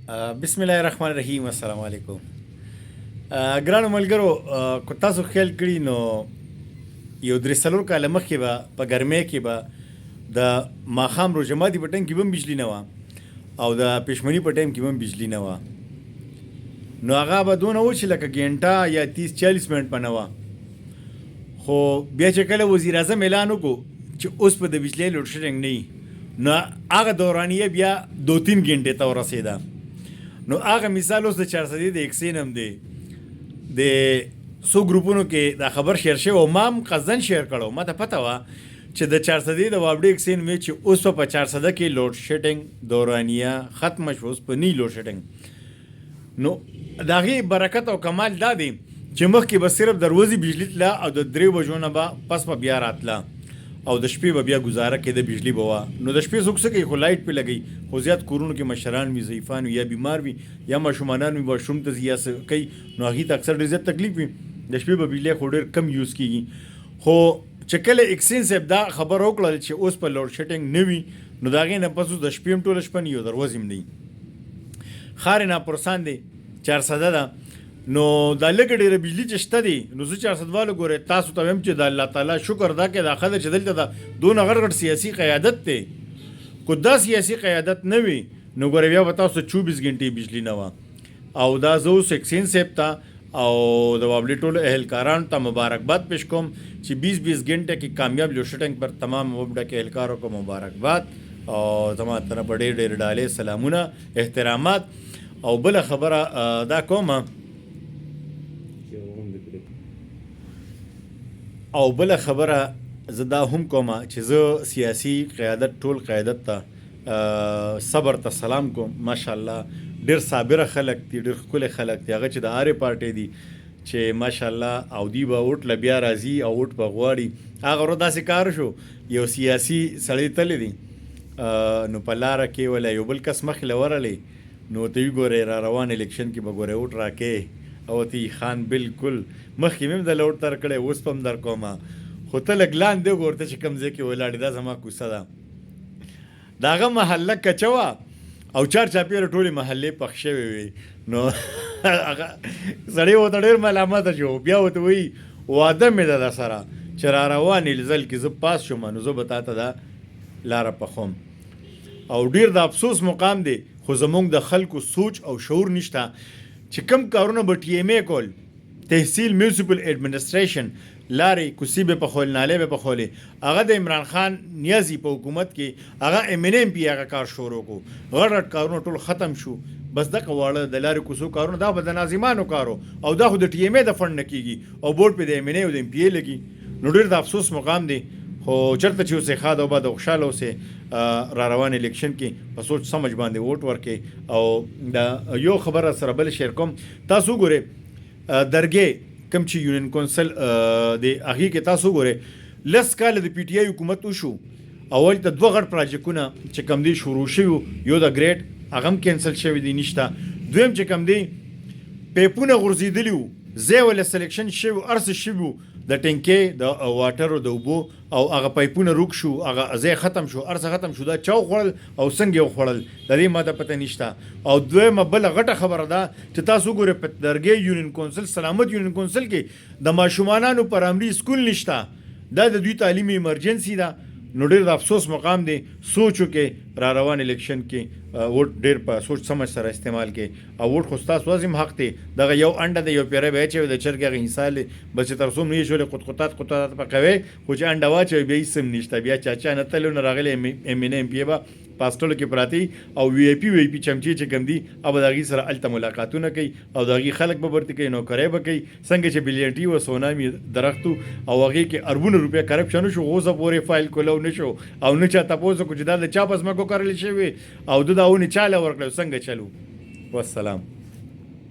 بسم الله الرحمن الرحیم. السلام علیکم. ګرانو ملګرو، کو تاسو خیال کړي نو یو درې څلور کاله مخکې به په ګرمۍ کې به د ماښام روژه ماتي په ټایم کې به هم بجلي نه وه او د پښمني په ټایم کې به هم بجلي نه وه. نو هغه به دونه و چې لکه ګینټه یا 30-40 منټ به نه وه. خو بیا چې کله وزیر اعظم اعلان وکړو چې اوس په د بجلۍ لوډ شیډنګ نه وي، نو هغه دورانیه بیا 2-3 ګینټې ته ورسېده. نو هغه مثال اوس د 400 د اکسین هم دی د څو ګروپونو کې دا خبر شیر شوی او ما هم قصدن شیر کړو. ما ته پته وه چې د 400 د وابډي اکسین وی چې اوس په 400 کې لوډ شیډنګ دورانیه ختمه شو، اوس په نی لوډ شیډنګ. نو د هغې برکت او کمال دا دی چې مخکې به صرف دروازې بجلي تله او د 3 بجو نه به پس به بیا راتله او د شپې به بیا گزاره کېده، بجلی به وه. نو د شپې څوک څه کوي، خو لایټ پې لګوي. خو زیات کورونو کې مشران وي، ضعیفان وي، یا بیمار وي، یا ماشومانان وي، واشروم ته ځي یا څه کوي، نو هغې ته اکثر ډېر زیات تکلیف وي. د شپې به بجلی خو ډېر کم یوز کېږي. خو چې کله اکسین صاحب دا خبر وکړل چې اوس په لوډ شیډنګ نه وي، نو د هغې نه پس اوس د شپې هم ټوله شپه نه وي او دروازې هم نه وي. ښار ناپرسان دی، 400 ده. نو دا لږه ډېره بجلي چې شته دی، نو زه 400 والو ګورئ تاسو ته وایم چې د الله تعالی شکر دا کې دا ښه ده چې دلته د دونه غټ غټ سیاسي قیادت دی. کو دا سیاسي قیادت نه وي نو ګورئ بیا به تاسو 24 ګنټې بجلي نه وه. او دا زه اوس اکسین صاحب ته او د وابلي ټولو اهلکارانو ته مبارکباد پیش کوم چې 20 ګنټه کې کامیاب لوډ شیډنګ پر تمام وابډه کې اهلکارو کو مبارکباد او زما طرف ډېر ډېر ډالۍ سلامونه احترامات. او بله خبره دا کومه او بله خبره زه دا هم کومه چې زه سیاسي قیادت ټول قیادت ته صبر ته سلام کوم. ماشاءالله ډېر صابره خلک دي، ډېر ښکلي خلک دي. هغه چې د هرې پارټۍ دي چې ماشاءالله او دوی به ووټ له بیا راځي او ووټ به غواړي. هغه ورځ داسې کار شو، یو سیاسي سړی تللی دی نو په لاره کې ولا یو بل کس مخې له ورغلی، نو ته وی ګورې را روان الیکشن کې به ګورې ووټ راکې او ته خان بالکل مخکې مې هم د لوټ تر کړی، اوس په هم در کومه. خو ته لږ لاندې وګوره ته چې کوم ځای کې ولاړې، دا زما کوڅه ده. د هغه محله کچه وه او چار چاپېره ټولې محلې پخ شوې وې. نو هغه سړی ورته ډېر ملامته شو. بیا ورته وایي واده مې ده در سره چې را روان لزل کې زه پاس شوم، نو زه به تا ته دا لاره پخوم. او ډېر د افسوس مقام دی، خو زمونږ د خلکو سوچ او شعور نشته چې کم کارونه به ټي ایم ای کول، تحصیل میونسپل ایڈمنسټریشن، لارې کوڅې به پخول، نالې به پخولې. هغه د عمران خان نیازي په حکومت کې هغه ایم این ایم پی هغه کار شروع کړو، غټ غټ کارونه ټول ختم شو. بس دغه واړه د لارې کوڅو کارونه دا به د ناظمانو کارو او دا خو د ټي ایم ای د فنډ نه کېږي او بورډ پې د ایم این ای او د ایم پی ای لګي. نو ډېر د افسوس مقام دی. خو چېرته چې اوسې ښاد او بد او خوشحاله اوسې، را روان الیکشن کې په سوچ سمج باندې ووټ ورکړئ. او دا یو خبره سره بل شیر کوم، تاسو وګورئ درګې کوم چې یونین کونسل د هغې کې تاسو وګورئ 10 کاله د پی ټي آی حکومت وشو، اول ته 2 غټ پراجیکټونه چې کوم دی شروع شوي، یو د ګریډ هغه هم کینسل شوي دي نشته، دویم چې کوم دی پیپونه غورځېدلي وو، ځای ولې سلیکشن شوي هر څه شوي وو، د ټینکۍ د واټرو د اوبو او هغه پایپونه روک شو، هغه ځای ختم شو، هر څه ختم شو. دا چا وخوړل او څنګه یې وخوړل د دې ماته پته نشته. او دویمه بله غټه خبره ده چې تاسو وګورئ په درګۍ یونین کونسل، سلامت یونین کونسل کې د ماشومانانو پرایمري سکول نشته. دا د دوی تعلیمي ایمرجنسي ده. نو ډېر د افسوس مقام دی. سوچ وکړئ را روان الیکشن کې ووټ ډېر په سوچ سمج سره استعمال کړئ. او ووټ خو ستاسو هم حق دی. دغه یو انډه دی، یو پیری به اچوي د چرګ هغه انسان بس چې تر څو نه یې شولې قطقطات پکوي، خو چې انډه واچوي بیا هېڅ هم نشته. بیا چاچا نه تلو نه راغلی ایم این ایم پی به پاسټولو کې پراته او وی آی پي چمچې چې کوم دي او د هغې سره هلته ملاقاتونه کوي او د هغې خلک به برتې کوي، نوکرۍ به کوي. څنګه چې بلیانټي و سونامي درختو او هغې کې اربونه روپۍ کرپشن وشو، اوسه پورې فایل کولو نه شو او نه چا تپوس وکړو چې دا د چا په ځمکو کرلې شوي او د دا ونې چا له ورکړی څنګه چلو. والسلام.